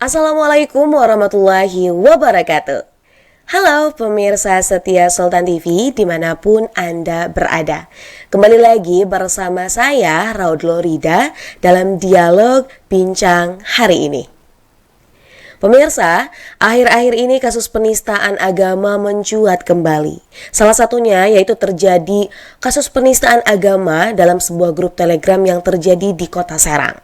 Assalamualaikum warahmatullahi wabarakatuh. Halo pemirsa setia Sultan TV dimanapun Anda berada. Kembali lagi bersama saya Raudlo Rida dalam dialog bincang hari ini. Pemirsa, akhir-akhir ini kasus penistaan agama mencuat kembali. Salah satunya yaitu terjadi kasus penistaan agama dalam sebuah grup Telegram yang terjadi di Kota Serang.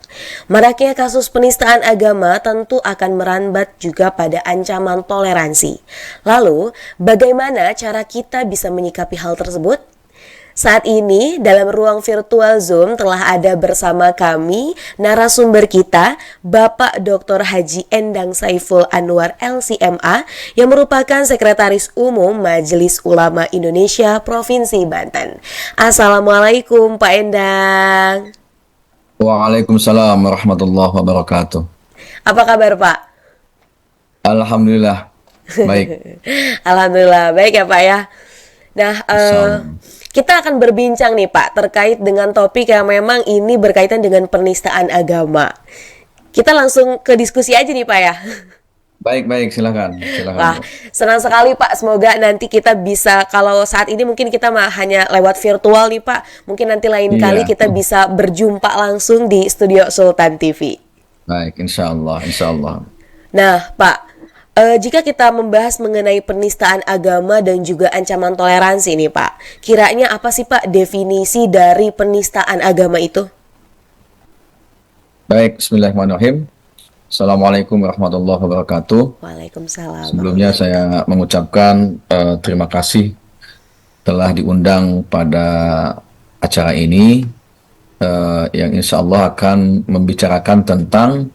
Maraknya kasus penistaan agama tentu akan merambat juga pada ancaman toleransi. Lalu, bagaimana cara kita bisa menyikapi hal tersebut? Saat ini dalam ruang virtual Zoom telah ada bersama kami narasumber kita Bapak Dr. Haji Endang Saiful Anwar LCMA yang merupakan Sekretaris Umum Majelis Ulama Indonesia Provinsi Banten. Assalamualaikum Pak Endang. Waalaikumsalam warahmatullahi wabarakatuh. Apa kabar Pak? Alhamdulillah, baik. Alhamdulillah baik ya Pak ya. Nah, Assalamualaikum. kita akan berbincang nih Pak terkait dengan topik yang memang ini berkaitan dengan penistaan agama. Kita langsung ke diskusi aja nih Pak ya. Baik, silakan, Wah, silakan. senang sekali Pak. Semoga nanti kita bisa, kalau saat ini mungkin kita hanya lewat virtual nih Pak. Mungkin nanti lain kali Iya, kita bisa berjumpa langsung di studio Sultan TV. baik, insya Allah, insya Allah. Nah, Pak, jika kita membahas mengenai penistaan agama dan juga ancaman toleransi nih Pak, kiranya apa sih Pak definisi dari penistaan agama itu? Baik, Bismillahirrahmanirrahim. Assalamualaikum warahmatullahi wabarakatuh. Waalaikumsalam Sebelumnya warahmatullahi wabarakatuh. saya mengucapkan terima kasih telah diundang pada acara ini yang insya Allah akan membicarakan tentang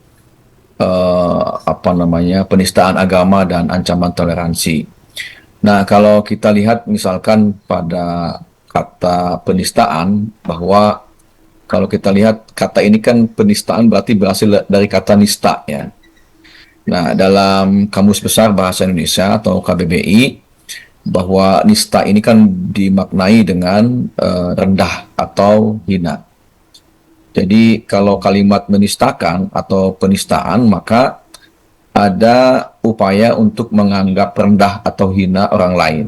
penistaan agama dan ancaman toleransi. Nah, kalau kita lihat misalkan pada kata penistaan, bahwa kalau kita lihat kata ini kan penistaan berarti berasal dari kata nista ya. Nah, dalam Kamus Besar Bahasa Indonesia atau KBBI, bahwa nista ini kan dimaknai dengan rendah atau hina. Jadi kalau kalimat menistakan atau penistaan, maka ada upaya untuk menganggap rendah atau hina orang lain.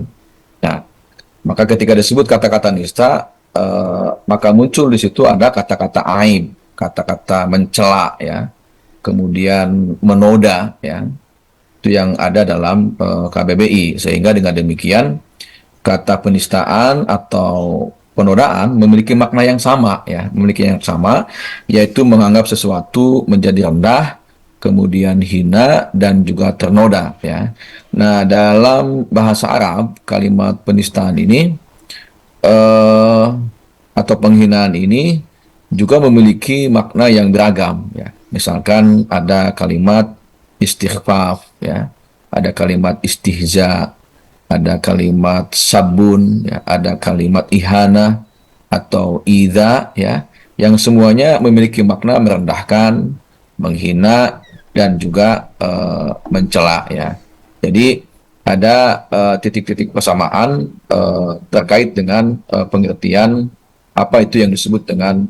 Nah, maka ketika disebut kata-kata nista, maka muncul di situ ada kata-kata aib, kata-kata mencela, ya, kemudian menoda, ya, itu yang ada dalam KBBI. Sehingga dengan demikian kata penistaan atau penodaan memiliki makna yang sama, ya, memiliki yang sama, yaitu menganggap sesuatu menjadi rendah, kemudian hina dan juga ternoda, ya. Nah, dalam bahasa Arab kalimat penistaan ini atau penghinaan ini juga memiliki makna yang beragam, ya. Misalkan ada kalimat istighfaf, ya, ada kalimat istihza, ada kalimat sabun, ya, ada kalimat ihana atau idza, ya, yang semuanya memiliki makna merendahkan, menghina dan juga mencela, ya. Jadi ada titik-titik persamaan terkait dengan pengertian apa itu yang disebut dengan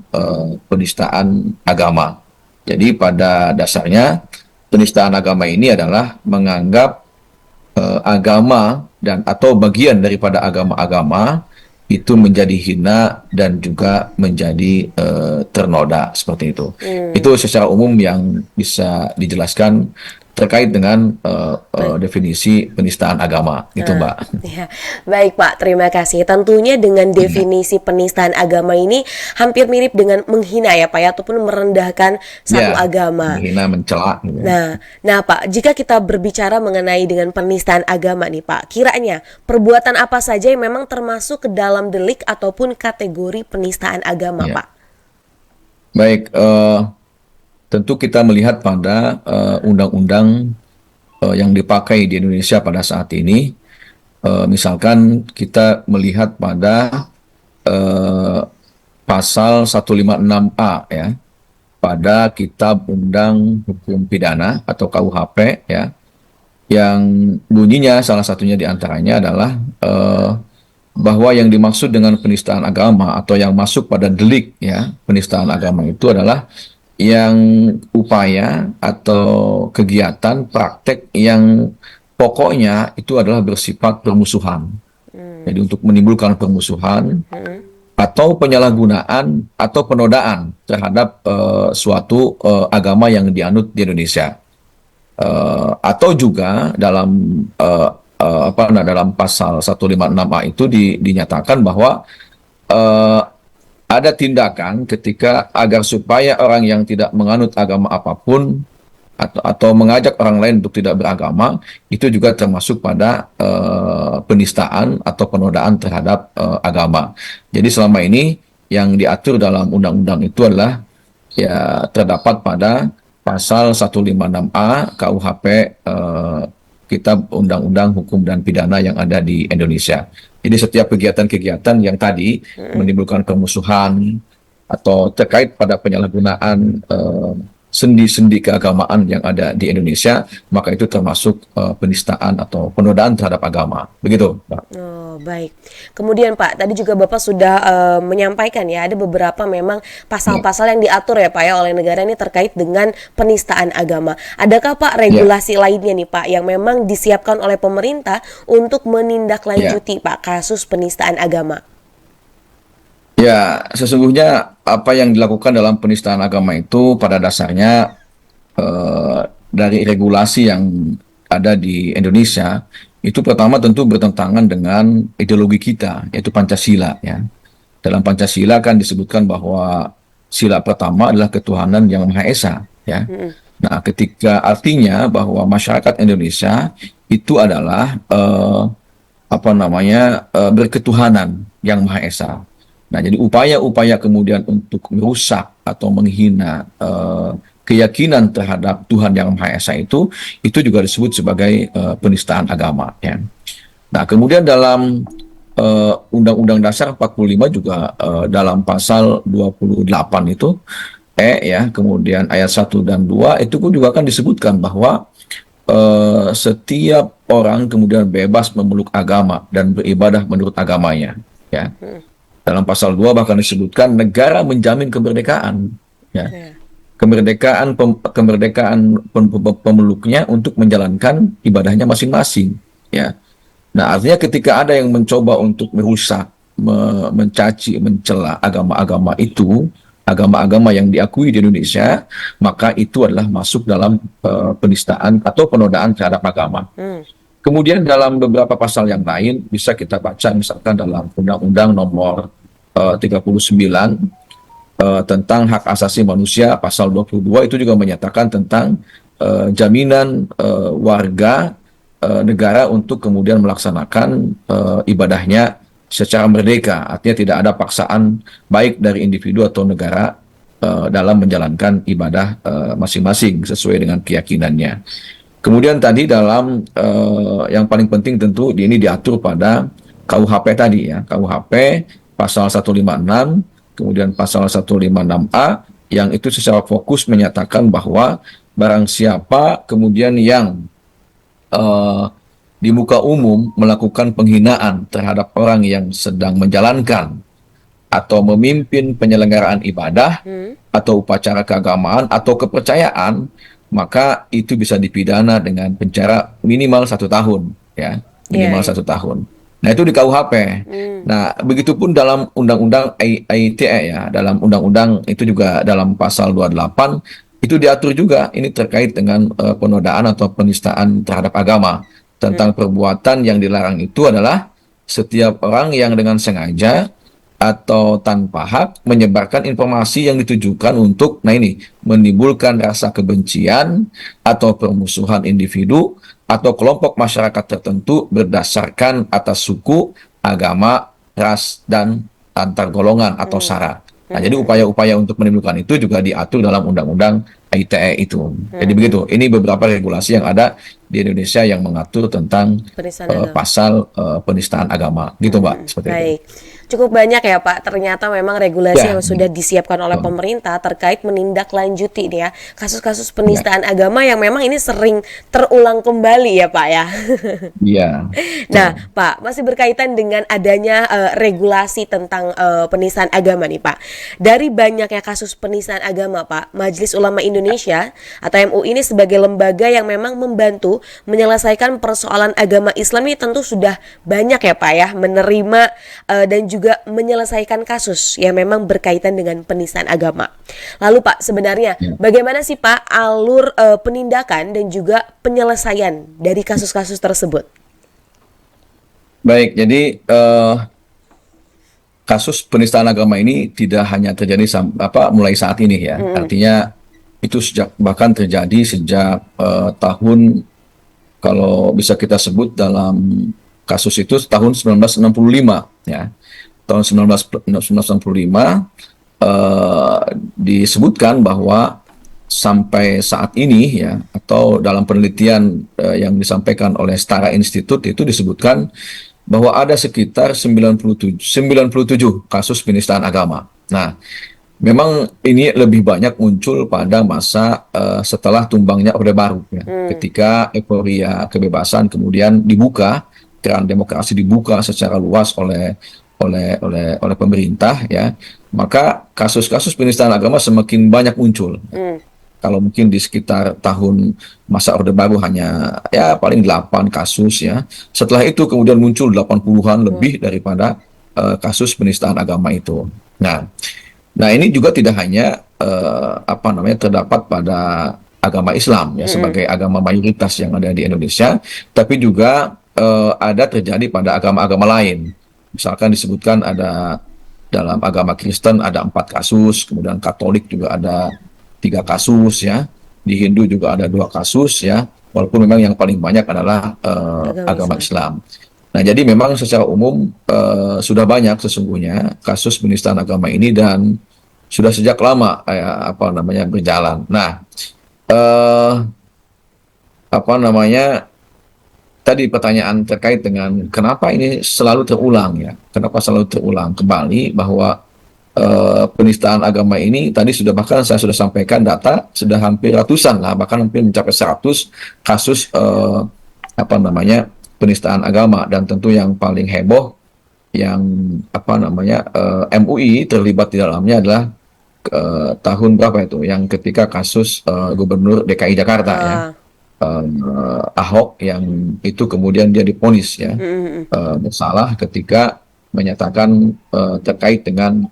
penistaan agama. Jadi pada dasarnya penistaan agama ini adalah menganggap agama dan atau bagian daripada agama-agama itu menjadi hina dan juga menjadi ternoda, seperti itu. Itu secara umum yang bisa dijelaskan terkait dengan definisi penistaan agama, gitu Mbak. Ya, baik Pak, terima kasih. Tentunya dengan Iya, definisi penistaan agama ini hampir mirip dengan menghina ya Pak ya, ataupun merendahkan satu ya, agama. menghina, mencela, gitu. Nah Pak, jika kita berbicara mengenai dengan penistaan agama nih Pak, kiranya perbuatan apa saja yang memang termasuk ke dalam delik ataupun kategori penistaan agama Ya, Pak? baik. Tentu kita melihat pada undang-undang yang dipakai di Indonesia pada saat ini. Misalkan kita melihat pada eh, pasal 156A, ya, pada Kitab Undang Hukum Pidana atau KUHP, ya, yang bunyinya salah satunya diantaranya adalah bahwa yang dimaksud dengan penistaan agama atau yang masuk pada delik, ya, penistaan agama itu adalah yang upaya atau kegiatan praktek yang pokoknya itu adalah bersifat permusuhan. Jadi untuk menimbulkan permusuhan atau penyalahgunaan atau penodaan terhadap suatu agama yang dianut di Indonesia. Atau juga dalam dalam pasal 156A itu dinyatakan bahwa eh, ada tindakan ketika agar supaya orang yang tidak menganut agama apapun atau mengajak orang lain untuk tidak beragama itu juga termasuk pada penistaan atau penodaan terhadap agama. Jadi selama ini yang diatur dalam undang-undang itu adalah ya terdapat pada pasal 156A KUHP, Kitab Undang-Undang Hukum dan Pidana yang ada di Indonesia. Jadi setiap kegiatan-kegiatan yang tadi menimbulkan permusuhan atau terkait pada penyalahgunaan sendi-sendi keagamaan yang ada di Indonesia, maka itu termasuk penistaan atau penodaan terhadap agama. Begitu, Pak. Oh, baik. Kemudian Pak, tadi juga Bapak sudah menyampaikan ya, ada beberapa memang pasal-pasal yang diatur ya Pak ya oleh negara ini terkait dengan penistaan agama. Adakah Pak regulasi lainnya nih Pak yang memang disiapkan oleh pemerintah untuk menindaklanjuti Pak kasus penistaan agama? Ya, sesungguhnya apa yang dilakukan dalam penistaan agama itu pada dasarnya dari regulasi yang ada di Indonesia itu pertama tentu bertentangan dengan ideologi kita, yaitu Pancasila ya. Dalam Pancasila kan disebutkan bahwa sila pertama adalah ketuhanan yang Maha Esa ya. Nah, ketika artinya bahwa masyarakat Indonesia itu adalah berketuhanan yang Maha Esa. Nah, jadi upaya-upaya kemudian untuk merusak atau menghina keyakinan terhadap Tuhan yang Maha Esa itu juga disebut sebagai penistaan agama. Ya. Nah, kemudian dalam Undang-Undang Dasar 45 juga dalam pasal 28 itu ya, kemudian ayat 1 dan 2 itu pun juga akan disebutkan bahwa setiap orang kemudian bebas memeluk agama dan beribadah menurut agamanya. Ya. Dalam pasal 2 bahkan disebutkan negara menjamin kemerdekaan, ya. Kemerdekaan pemeluknya untuk menjalankan ibadahnya masing-masing, ya. Nah, artinya ketika ada yang mencoba untuk merusak, mencaci, mencela agama-agama yang diakui di Indonesia, maka itu adalah masuk dalam penistaan atau penodaan terhadap agama. Kemudian dalam beberapa pasal yang lain bisa kita baca misalkan dalam Undang-Undang Nomor 39 tentang hak asasi manusia, pasal 22 itu juga menyatakan tentang jaminan warga negara untuk kemudian melaksanakan ibadahnya secara merdeka. Artinya tidak ada paksaan baik dari individu atau negara dalam menjalankan ibadah masing-masing sesuai dengan keyakinannya. Kemudian tadi dalam yang paling penting tentu ini diatur pada KUHP tadi ya, KUHP pasal 156, kemudian pasal 156A yang itu secara fokus menyatakan bahwa barang siapa kemudian yang di muka umum melakukan penghinaan terhadap orang yang sedang menjalankan atau memimpin penyelenggaraan ibadah atau upacara keagamaan atau kepercayaan, maka itu bisa dipidana dengan penjara minimal 1 tahun, ya, minimal 1 tahun. Nah, itu di KUHP. Nah, begitupun dalam Undang-Undang ITE ya, dalam Undang-Undang itu juga dalam pasal 28 itu diatur juga ini terkait dengan penodaan atau penistaan terhadap agama. Tentang perbuatan yang dilarang itu adalah setiap orang yang dengan sengaja atau tanpa hak menyebarkan informasi yang ditujukan untuk, nah ini, menimbulkan rasa kebencian atau permusuhan individu atau kelompok masyarakat tertentu berdasarkan atas suku, agama, ras, dan antar golongan atau sara. Nah, jadi upaya-upaya untuk menimbulkan itu juga diatur dalam Undang-Undang ITE itu. Jadi begitu, ini beberapa regulasi yang ada di Indonesia yang mengatur tentang pasal penistaan agama. Gitu, Mbak. Seperti Baik. itu. Cukup banyak ya Pak, ternyata memang regulasi Ya, yang sudah disiapkan oleh betul. pemerintah terkait menindaklanjuti nih ya kasus-kasus Ya, penistaan agama yang memang ini sering terulang kembali ya Pak ya. iya, Nah, betul. Pak, masih berkaitan dengan adanya regulasi tentang penistaan agama nih, Pak. Dari banyaknya kasus penistaan agama, Pak, Majelis Ulama Indonesia atau MUI ini sebagai lembaga yang memang membantu menyelesaikan persoalan agama Islam ini tentu sudah banyak ya, Pak ya, menerima dan juga menyelesaikan kasus yang memang berkaitan dengan penistaan agama. Lalu, Pak, sebenarnya Ya. bagaimana sih, Pak, alur penindakan dan juga penyelesaian dari kasus-kasus tersebut? Baik, jadi kasus penistaan agama ini tidak hanya terjadi mulai saat ini ya. Mm-mm. Artinya itu bahkan terjadi sejak tahun, kalau bisa kita sebut dalam kasus itu tahun 1965 ya. Tahun 1965 disebutkan bahwa sampai saat ini ya, atau dalam penelitian yang disampaikan oleh Setara Institute itu disebutkan bahwa ada sekitar 97 kasus penistaan agama. Nah, memang ini lebih banyak muncul pada masa setelah tumbangnya Orde Baru ya. Hmm. Ketika euforia kebebasan kemudian dibuka, keran demokrasi dibuka secara luas oleh pemerintah ya, maka kasus-kasus penistaan agama semakin banyak muncul. Hmm. Kalau mungkin di sekitar tahun masa Orde Baru hanya ya paling 8 kasus ya. Setelah itu kemudian muncul 80-an lebih daripada kasus penistaan agama itu. Nah, ini juga tidak hanya terdapat pada agama Islam ya Mm-mm. sebagai agama mayoritas yang ada di Indonesia, tapi juga ada terjadi pada agama-agama lain. Misalkan disebutkan ada dalam agama Kristen ada 4 kasus, kemudian Katolik juga ada 3 kasus ya, di Hindu juga ada 2 kasus ya. Walaupun memang yang paling banyak adalah Agama agama Islam. Islam. Nah, jadi memang secara umum sudah banyak sesungguhnya kasus penistaan agama ini dan sudah sejak lama berjalan. Nah, eh, apa namanya tadi pertanyaan terkait dengan kenapa ini selalu terulang ya? Kenapa selalu terulang kembali bahwa penistaan agama ini tadi bahkan saya sudah sampaikan data sudah hampir ratusan lah, bahkan hampir mencapai 100 kasus penistaan agama, dan tentu yang paling heboh yang MUI terlibat di dalamnya adalah tahun berapa itu yang ketika kasus Gubernur DKI Jakarta ya, Ah. Ahok, yang itu kemudian dia divonis ya Mm-mm. bersalah ketika menyatakan terkait dengan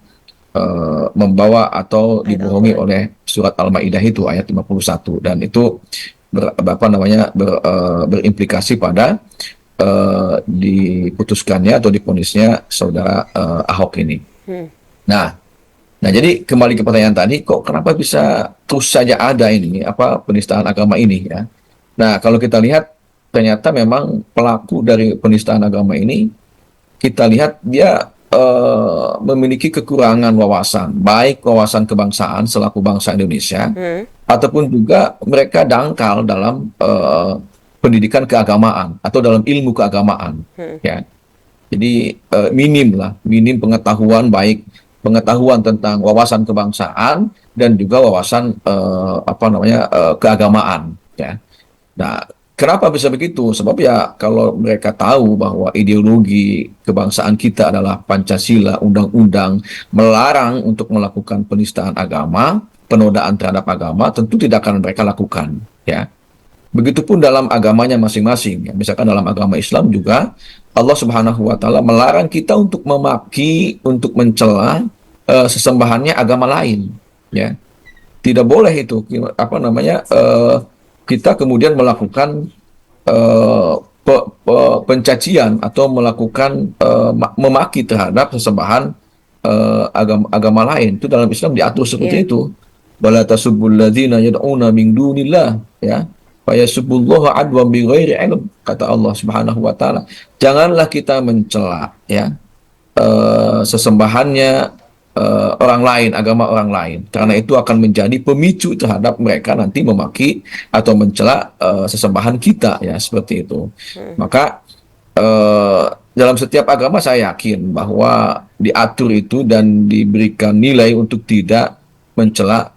membawa atau Ayat dibohongi Al-Quran. oleh surat Al-Maidah itu ayat 51, dan itu berimplikasi pada diputuskannya atau divonisnya saudara Ahok ini. Hmm. Nah, jadi kembali ke pertanyaan tadi, kok kenapa bisa terus saja ada ini penistaan agama ini ya? Nah, kalau kita lihat ternyata memang pelaku dari penistaan agama ini, kita lihat dia memiliki kekurangan wawasan, baik wawasan kebangsaan selaku bangsa Indonesia, Hmm. ataupun juga mereka dangkal dalam pendidikan keagamaan atau dalam ilmu keagamaan. Hmm. Ya, jadi minim pengetahuan, baik pengetahuan tentang wawasan kebangsaan dan juga wawasan keagamaan. Ya. Nah, kenapa bisa begitu? Sebab ya kalau mereka tahu bahwa ideologi kebangsaan kita adalah Pancasila, undang-undang melarang untuk melakukan penistaan agama, penodaan terhadap agama, tentu tidak akan mereka lakukan. Ya. Begitupun dalam agamanya masing-masing. Ya. Misalkan dalam agama Islam juga Allah Subhanahu wa taala melarang kita untuk memaki, untuk mencela sesembahannya agama lain, ya. Tidak boleh itu kita kemudian melakukan pencacian atau melakukan memaki terhadap sesembahan agama lain. Itu dalam Islam diatur seperti Iya. itu. Wala tasubbul ladzina yad'una min dunillah, ya. Fayasubbullaha adwan bighairi ilm, kata Allah Subhanahu wa taala. Janganlah kita mencela ya sesembahannya orang lain, agama orang lain, karena itu akan menjadi pemicu terhadap mereka nanti memaki atau mencela sesembahan kita ya, seperti itu. Maka dalam setiap agama saya yakin bahwa diatur itu dan diberikan nilai untuk tidak mencela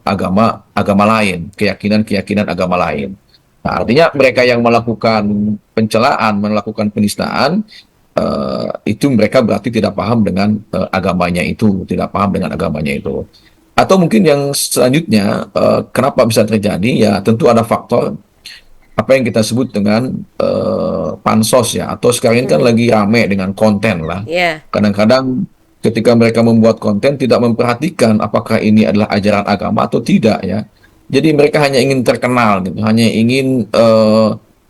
agama lain, keyakinan agama lain. Nah, artinya mereka yang melakukan pencelaan, melakukan penistaan, itu mereka berarti tidak paham dengan agamanya itu, tidak paham dengan agamanya itu. Atau mungkin yang selanjutnya, kenapa bisa terjadi? Ya tentu ada faktor apa yang kita sebut dengan pansos ya, atau sekarang ini kan Mhm. lagi rame dengan konten lah. Ya. Kadang-kadang ketika mereka membuat konten tidak memperhatikan apakah ini adalah ajaran agama atau tidak ya. Jadi mereka hanya ingin terkenal gitu, hanya ingin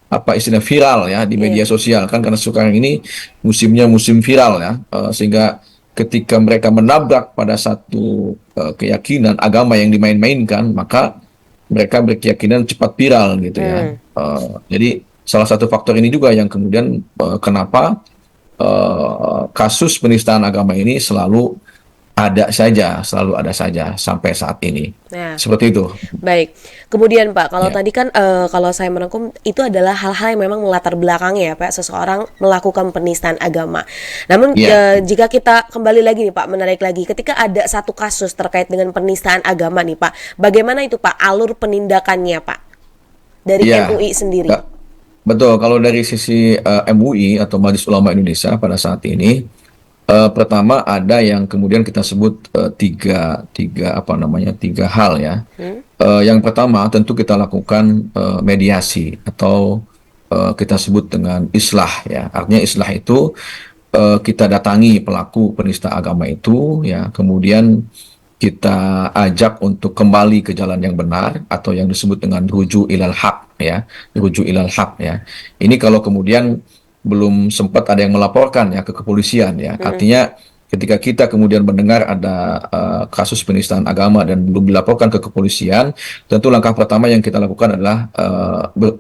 apa istilah viral ya di media Iya. sosial kan, karena sekarang ini musimnya musim viral ya. Sehingga ketika mereka menabrak pada satu keyakinan agama yang dimain-mainkan, maka mereka berkeyakinan cepat viral gitu ya. Hmm. Jadi salah satu faktor ini juga yang kemudian kenapa kasus penistaan agama ini selalu ada saja sampai saat ini. Nah, Seperti itu. baik. Kemudian Pak, kalau Ya, tadi kan kalau saya merangkum itu adalah hal-hal yang memang melatar belakangnya ya Pak, seseorang melakukan penistaan agama. Namun ya, jika kita kembali lagi nih Pak, menarik lagi, ketika ada satu kasus terkait dengan penistaan agama nih Pak, bagaimana itu Pak alur penindakannya Pak dari ya. MUI sendiri? Kak, betul. Kalau dari sisi MUI atau Majelis Ulama Indonesia pada saat ini, pertama ada yang kemudian kita sebut tiga tiga apa namanya tiga hal ya. Hmm? Yang pertama tentu kita lakukan mediasi atau kita sebut dengan islah ya. Artinya islah itu kita datangi pelaku penista agama itu ya, kemudian kita ajak untuk kembali ke jalan yang benar atau yang disebut dengan rujuk ilal haq ya, rujuk ilal haq ya. Ini kalau kemudian belum sempat ada yang melaporkan ya ke kepolisian ya. Hmm. Artinya ketika kita kemudian mendengar ada kasus penistaan agama dan belum dilaporkan ke kepolisian, tentu langkah pertama yang kita lakukan adalah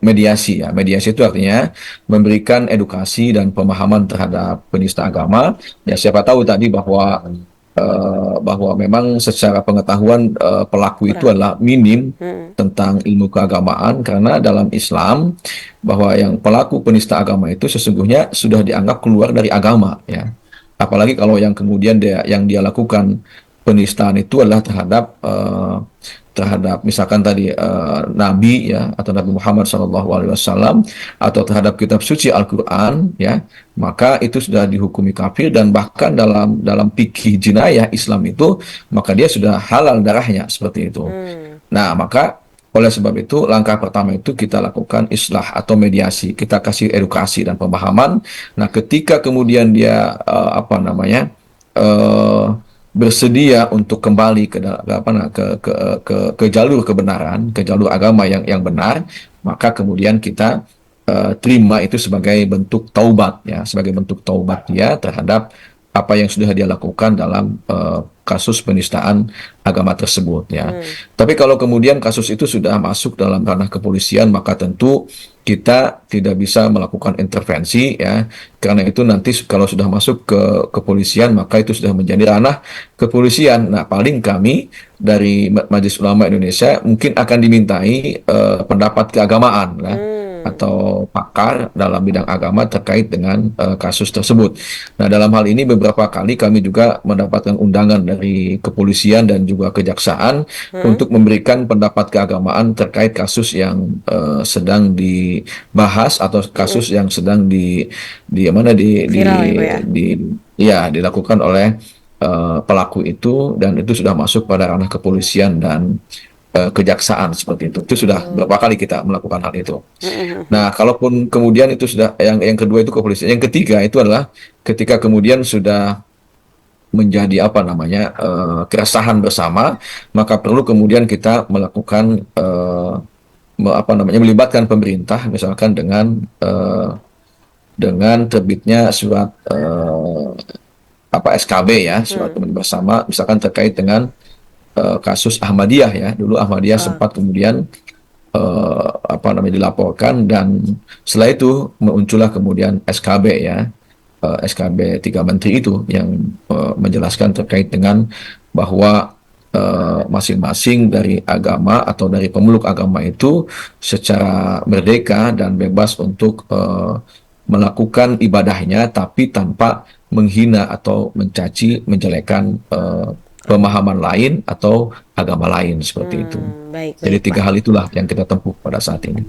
mediasi ya. Mediasi itu artinya memberikan edukasi dan pemahaman terhadap penista agama. Ya siapa tahu tadi bahwa memang secara pengetahuan pelaku itu Kurang. adalah minim Hmm. tentang ilmu keagamaan, karena dalam Islam bahwa yang pelaku penista agama itu sesungguhnya sudah dianggap keluar dari agama ya. Apalagi kalau yang kemudian dia lakukan penistaan itu adalah terhadap misalkan tadi Nabi ya, atau Nabi Muhammad SAW, atau terhadap kitab suci Al-Quran ya, maka itu sudah dihukumi kafir, dan bahkan dalam fikih jinayah Islam itu maka dia sudah halal darahnya seperti itu. Hmm. Nah, maka oleh sebab itu langkah pertama itu kita lakukan islah atau mediasi, kita kasih edukasi dan pemahaman. Nah, ketika kemudian dia eh, bersedia untuk kembali ke jalur kebenaran, ke jalur agama yang benar, maka kemudian kita terima itu sebagai bentuk taubat ya, sebagai bentuk taubat dia terhadap apa yang sudah dia lakukan dalam kasus penistaan agama tersebut ya. Hmm. Tapi kalau kemudian kasus itu sudah masuk dalam ranah kepolisian, maka tentu kita tidak bisa melakukan intervensi ya. Karena itu nanti kalau sudah masuk ke kepolisian, maka itu sudah menjadi ranah kepolisian. Nah, paling kami dari Majelis Ulama Indonesia mungkin akan dimintai pendapat keagamaan ya, Hmm. atau pakar dalam bidang agama terkait dengan kasus tersebut. Nah, dalam hal ini beberapa kali kami juga mendapatkan undangan dari kepolisian dan juga kejaksaan Hmm. untuk memberikan pendapat keagamaan terkait kasus yang sedang dibahas atau Hmm. kasus yang sedang di mana Viral ya Pak ya? ya dilakukan oleh pelaku itu, dan itu sudah masuk pada ranah kepolisian dan kejaksaan seperti itu. Itu sudah Oh. berapa kali kita melakukan hal itu. Hmm. Nah, kalaupun kemudian itu sudah yang kedua itu kepolisian, yang ketiga itu adalah ketika kemudian sudah menjadi keresahan bersama, maka perlu kemudian kita melakukan melibatkan pemerintah, misalkan dengan terbitnya surat SKB ya, surat Hmm. kementerian bersama, misalkan terkait dengan kasus Ahmadiyah ya. Dulu Ahmadiyah Ah. sempat kemudian dilaporkan, dan setelah itu muncullah kemudian SKB ya, SKB 3 menteri itu yang menjelaskan terkait dengan bahwa masing-masing dari agama atau dari pemeluk agama itu secara merdeka dan bebas untuk melakukan ibadahnya tapi tanpa menghina atau mencaci, menjelekkan pemahaman lain atau agama lain seperti itu. Baik, Jadi baik, Pak. 3 hal itulah yang kita tempuh pada saat ini.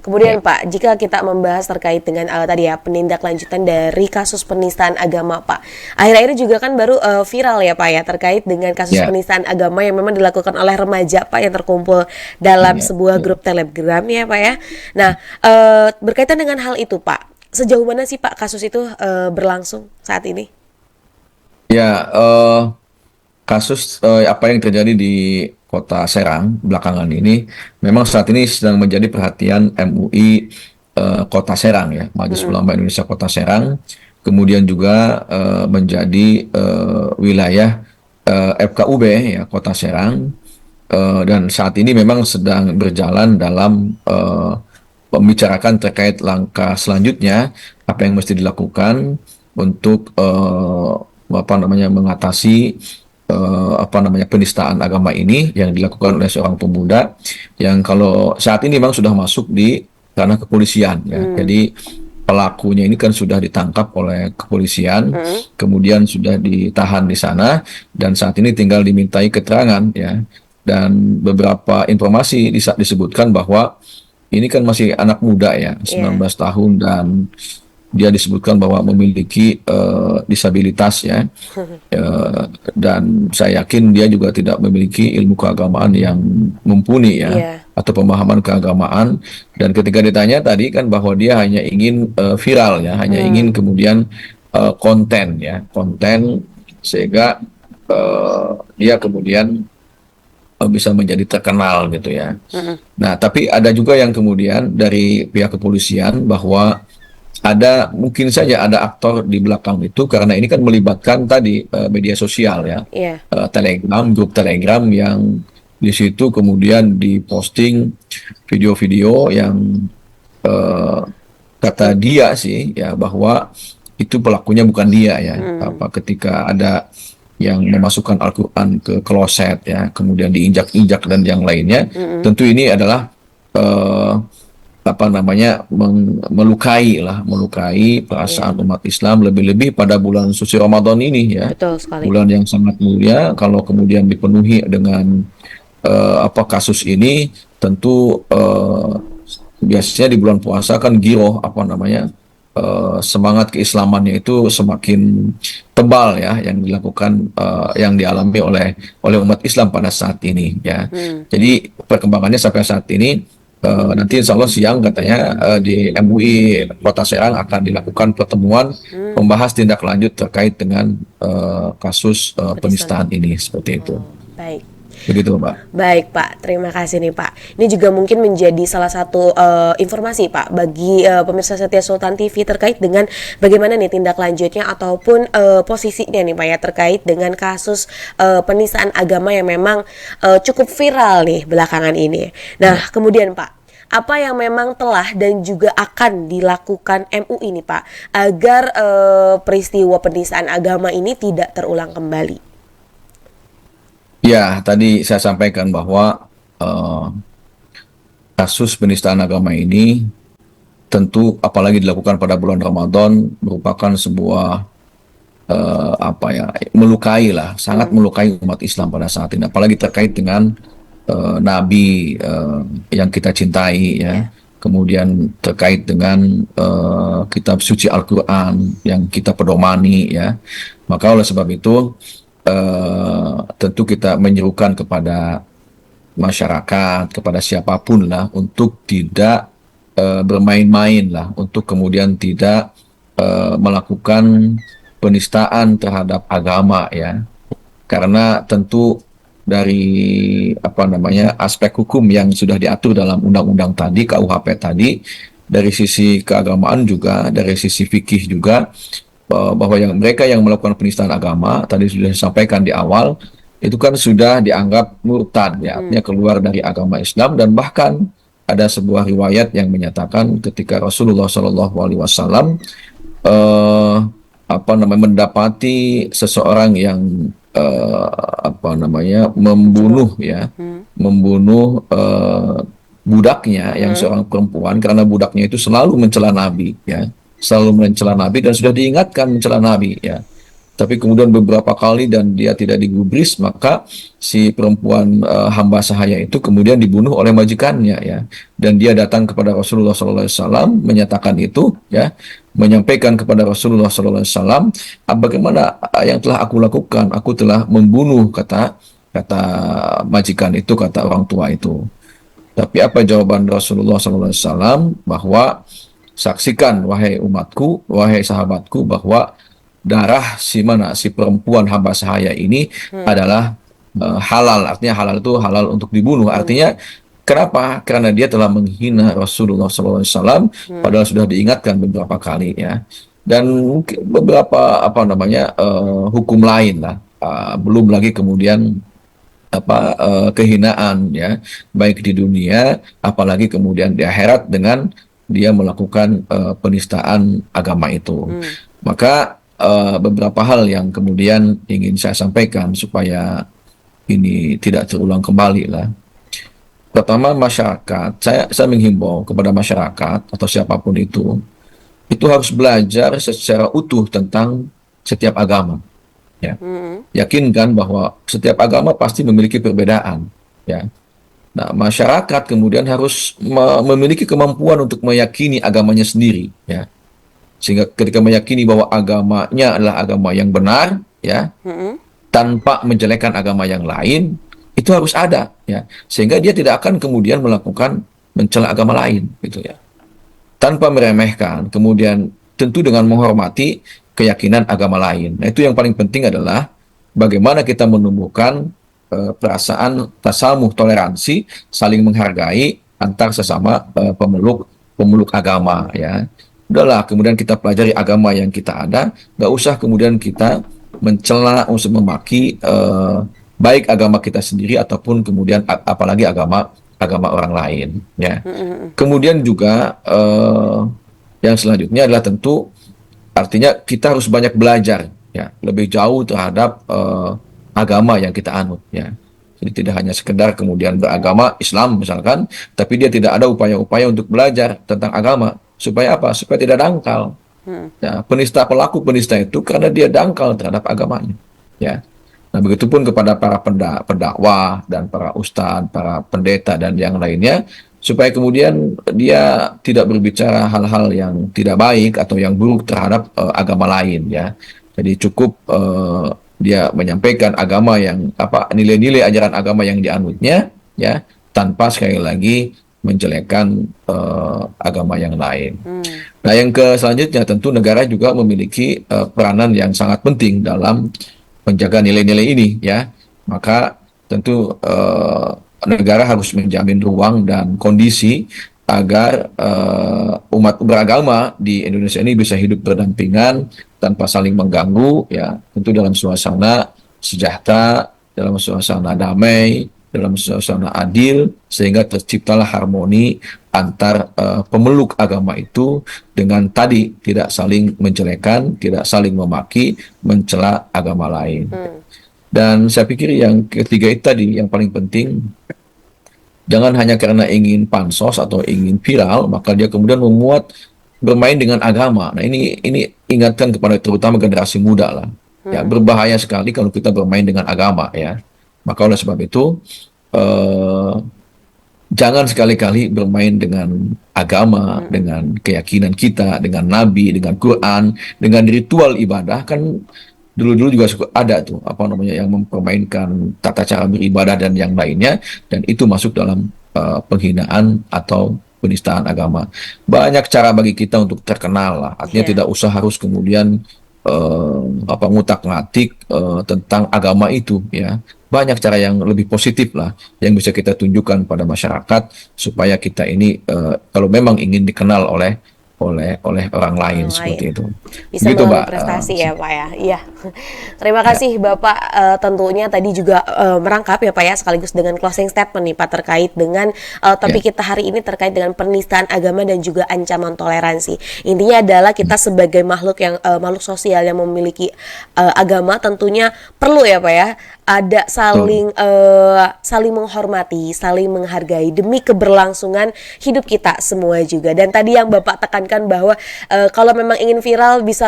Kemudian Ya, Pak, jika kita membahas terkait dengan tadi ya penindaklanjutan dari kasus penistaan agama Pak. Akhir-akhir ini juga kan baru viral ya Pak ya terkait dengan kasus ya, penistaan agama yang memang dilakukan oleh remaja Pak yang terkumpul dalam ya, sebuah betul. grup Telegram ya Pak ya. Nah, berkaitan dengan hal itu Pak, sejauh mana sih Pak kasus itu berlangsung saat ini? Ya, kasus apa yang terjadi di Kota Serang belakangan ini memang saat ini sedang menjadi perhatian MUI Kota Serang ya, Majelis Ulama Indonesia Kota Serang, kemudian juga menjadi wilayah FKUB ya Kota Serang. Dan saat ini memang sedang berjalan dalam membicarakan terkait langkah selanjutnya apa yang mesti dilakukan untuk apa namanya mengatasi apa namanya penistaan agama ini yang dilakukan oleh seorang pemuda yang kalau saat ini memang sudah masuk di ranah kepolisian ya. Jadi pelakunya ini kan sudah ditangkap oleh kepolisian, kemudian sudah ditahan di sana dan saat ini tinggal dimintai keterangan ya. Dan beberapa informasi disebutkan bahwa ini kan masih anak muda ya, Iya. 19 tahun dan dia disebutkan bahwa memiliki disabilitas ya. Dan saya yakin dia juga tidak memiliki ilmu keagamaan yang mumpuni ya Iya. atau pemahaman keagamaan dan ketika ditanya tadi kan bahwa dia hanya ingin viral ya, hanya ingin kemudian konten ya, konten sehingga dia kemudian bisa menjadi terkenal gitu ya. Nah, tapi ada juga yang kemudian dari pihak kepolisian bahwa ada mungkin saja ada aktor di belakang itu karena ini kan melibatkan tadi media sosial ya, Iya. Telegram, grup Telegram yang di situ kemudian diposting video-video yang eh, kata dia sih ya bahwa itu pelakunya bukan dia ya. Apa ketika ada yang memasukkan Al-Quran ke kloset ya, kemudian diinjak-injak dan yang lainnya, tentu ini adalah eh, apa namanya melukai Iya. perasaan umat Islam lebih-lebih pada bulan suci Ramadan ini ya, Betul sekali. bulan yang sangat mulia. Kalau kemudian dipenuhi dengan apa kasus ini, tentu biasanya di bulan puasa kan giroh apa namanya semangat keislamannya itu semakin tebal ya yang dilakukan yang dialami oleh umat Islam pada saat ini ya. Jadi perkembangannya sampai saat ini nanti insya Allah siang katanya di MUI Kota Serang akan dilakukan pertemuan membahas tindak lanjut terkait dengan kasus Penistaan. penistaan ini seperti itu. Baik. Begitu, Mbak. Baik Pak, terima kasih nih Pak. Ini juga mungkin menjadi salah satu informasi Pak bagi pemirsa setia Sultan TV terkait dengan bagaimana nih tindak lanjutnya ataupun posisinya nih Pak ya terkait dengan kasus penistaan agama yang memang cukup viral nih belakangan ini. Nah, kemudian Pak, apa yang memang telah dan juga akan dilakukan MUI nih Pak agar peristiwa penistaan agama ini tidak terulang kembali? Ya, tadi saya sampaikan bahwa kasus penistaan agama ini tentu apalagi dilakukan pada bulan Ramadan merupakan sebuah apa ya melukai lah, sangat melukai umat Islam pada saat ini. Apalagi terkait dengan Nabi yang kita cintai ya. Ya. Kemudian terkait dengan kitab suci Al-Quran yang kita pedomani ya. Maka oleh sebab itu tentu kita menyerukan kepada masyarakat, kepada siapapun lah untuk tidak bermain-main lah, untuk kemudian tidak melakukan penistaan terhadap agama ya, karena tentu dari apa namanya aspek hukum yang sudah diatur dalam undang-undang tadi, KUHP tadi, dari sisi keagamaan juga, dari sisi fikih juga, bahwa mereka yang melakukan penistaan agama tadi sudah disampaikan di awal itu kan sudah dianggap murtad ya, artinya keluar dari agama Islam dan bahkan ada sebuah riwayat yang menyatakan ketika Rasulullah SAW apa namanya mendapati seseorang yang apa namanya membunuh ya, membunuh budaknya yang seorang perempuan karena budaknya itu selalu mencela Nabi ya. selalu mencela Nabi dan sudah diingatkan mencela Nabi ya. Tapi kemudian beberapa kali dan dia tidak digubris, maka si perempuan hamba sahaya itu kemudian dibunuh oleh majikannya ya. Dan dia datang kepada Rasulullah SAW menyatakan itu ya, menyampaikan kepada Rasulullah SAW, bagaimana yang telah aku lakukan, aku telah membunuh, kata kata majikan itu, kata orang tua itu. Tapi apa jawaban Rasulullah SAW? Bahwa saksikan wahai umatku, wahai sahabatku, bahwa darah si perempuan hamba sahaya ini adalah halal. Artinya halal itu halal untuk dibunuh. Artinya kenapa? Karena dia telah menghina Rasulullah SAW, padahal sudah diingatkan beberapa kali ya. Dan mungkin beberapa hukum lain lah. Belum lagi kemudian kehinaan ya, baik di dunia apalagi kemudian di akhirat dengan dia melakukan penistaan agama itu. Maka beberapa hal yang kemudian ingin saya sampaikan supaya ini tidak terulang kembali lah. Pertama, masyarakat, saya menghimbau kepada masyarakat atau siapapun itu harus belajar secara utuh tentang setiap agama. Ya, yakinkan bahwa setiap agama pasti memiliki perbedaan. Ya, nah masyarakat kemudian harus memiliki kemampuan untuk meyakini agamanya sendiri. Ya, sehingga ketika meyakini bahwa agamanya adalah agama yang benar, ya, tanpa menjelekkan agama yang lain, itu harus ada. Ya, sehingga dia tidak akan kemudian melakukan mencela agama lain, gitu ya. Tanpa meremehkan, kemudian tentu dengan menghormati keyakinan agama lain. Nah, itu yang paling penting adalah bagaimana kita menumbuhkan perasaan tasamuh, toleransi, saling menghargai antar sesama pemeluk agama ya. Udahlah, kemudian kita pelajari agama yang kita ada, nggak usah kemudian kita mencela, usah memaki baik agama kita sendiri ataupun kemudian apalagi agama orang lain ya. Kemudian juga yang selanjutnya adalah tentu artinya kita harus banyak belajar ya, lebih jauh terhadap agama yang kita anut ya. Jadi tidak hanya sekedar kemudian beragama Islam misalkan, tapi dia tidak ada upaya-upaya untuk belajar tentang agama supaya apa? Supaya tidak dangkal. Ya, pelaku penista itu karena dia dangkal terhadap agamanya. Ya. Nah, begitupun kepada para pendakwah dan para ustadz, para pendeta dan yang lainnya, supaya kemudian dia tidak berbicara hal-hal yang tidak baik atau yang buruk terhadap agama lain ya. Jadi cukup dia menyampaikan agama yang nilai-nilai ajaran agama yang dianutnya ya, tanpa sekali lagi menjelekkan agama yang lain. Nah, yang selanjutnya tentu negara juga memiliki peranan yang sangat penting dalam menjaga nilai-nilai ini ya. Maka tentu negara harus menjamin ruang dan kondisi agar umat beragama di Indonesia ini bisa hidup berdampingan tanpa saling mengganggu ya, tentu dalam suasana sejahtera, dalam suasana damai, dalam suasana adil, sehingga terciptalah harmoni antar pemeluk agama itu dengan tadi tidak saling menjelekan, tidak saling memaki, mencela agama lain. Dan saya pikir yang ketiga itu tadi yang paling penting, jangan hanya karena ingin pansos atau ingin viral, maka dia kemudian bermain dengan agama. Nah, ini ingatkan kepada terutama generasi muda lah. Ya, berbahaya sekali kalau kita bermain dengan agama ya. Maka oleh sebab itu jangan sekali-kali bermain dengan agama, dengan keyakinan kita, dengan Nabi, dengan Quran, dengan ritual ibadah. Kan dulu-dulu juga ada tuh yang mempermainkan tata cara beribadah dan yang lainnya, dan itu masuk dalam penghinaan atau penistaan agama. Banyak cara bagi kita untuk terkenal lah. Artinya tidak usah harus kemudian ngutak-ngatik tentang agama itu ya. Banyak cara yang lebih positif lah yang bisa kita tunjukkan pada masyarakat supaya kita ini kalau memang ingin dikenal oleh orang lain seperti itu. Bisa gitu, membangun prestasi ya Pak ya. Iya. Terima kasih Bapak, tentunya tadi juga merangkap ya Pak ya, sekaligus dengan closing statement nih Pak terkait dengan topik kita hari ini terkait dengan penistaan agama dan juga ancaman toleransi. Intinya adalah kita sebagai makhluk makhluk sosial yang memiliki agama tentunya perlu ya Pak ya, ada saling menghormati, saling menghargai demi keberlangsungan hidup kita semua juga. Dan tadi yang Bapak tekankan menekankan bahwa kalau memang ingin viral bisa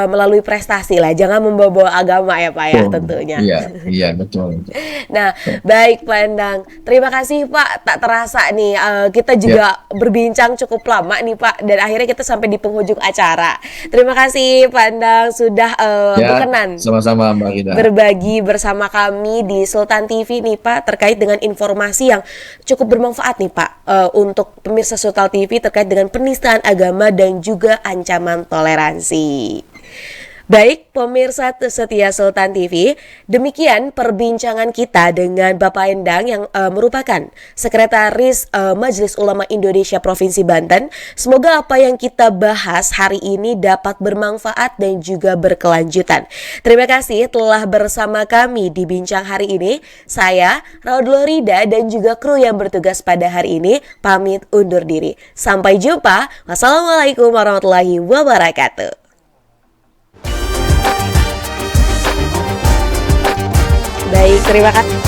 melalui prestasi lah, jangan membawa-bawa agama ya Pak ya Betul. tentunya. Iya, iya betul. Nah, baik Pak Endang. Terima kasih Pak. Tak terasa nih kita Ya, juga berbincang cukup lama nih Pak dan akhirnya kita sampai di penghujung acara. Terima kasih Pak Endang sudah ya, berkenan sama-sama Mbak Rida. berbagi bersama kami di Sultan TV nih Pak terkait dengan informasi yang cukup bermanfaat nih Pak untuk pemirsa Sultan TV terkait dengan penistaan agama dan juga ancaman toleransi. Baik, pemirsa setia Sultan TV, demikian perbincangan kita dengan Bapak Endang yang merupakan Sekretaris Majelis Ulama Indonesia Provinsi Banten. Semoga apa yang kita bahas hari ini dapat bermanfaat dan juga berkelanjutan. Terima kasih telah bersama kami di Bincang hari ini. Saya, Raud Lorida, dan juga kru yang bertugas pada hari ini, pamit undur diri. Sampai jumpa. Wassalamualaikum warahmatullahi wabarakatuh. Baik, terima kasih.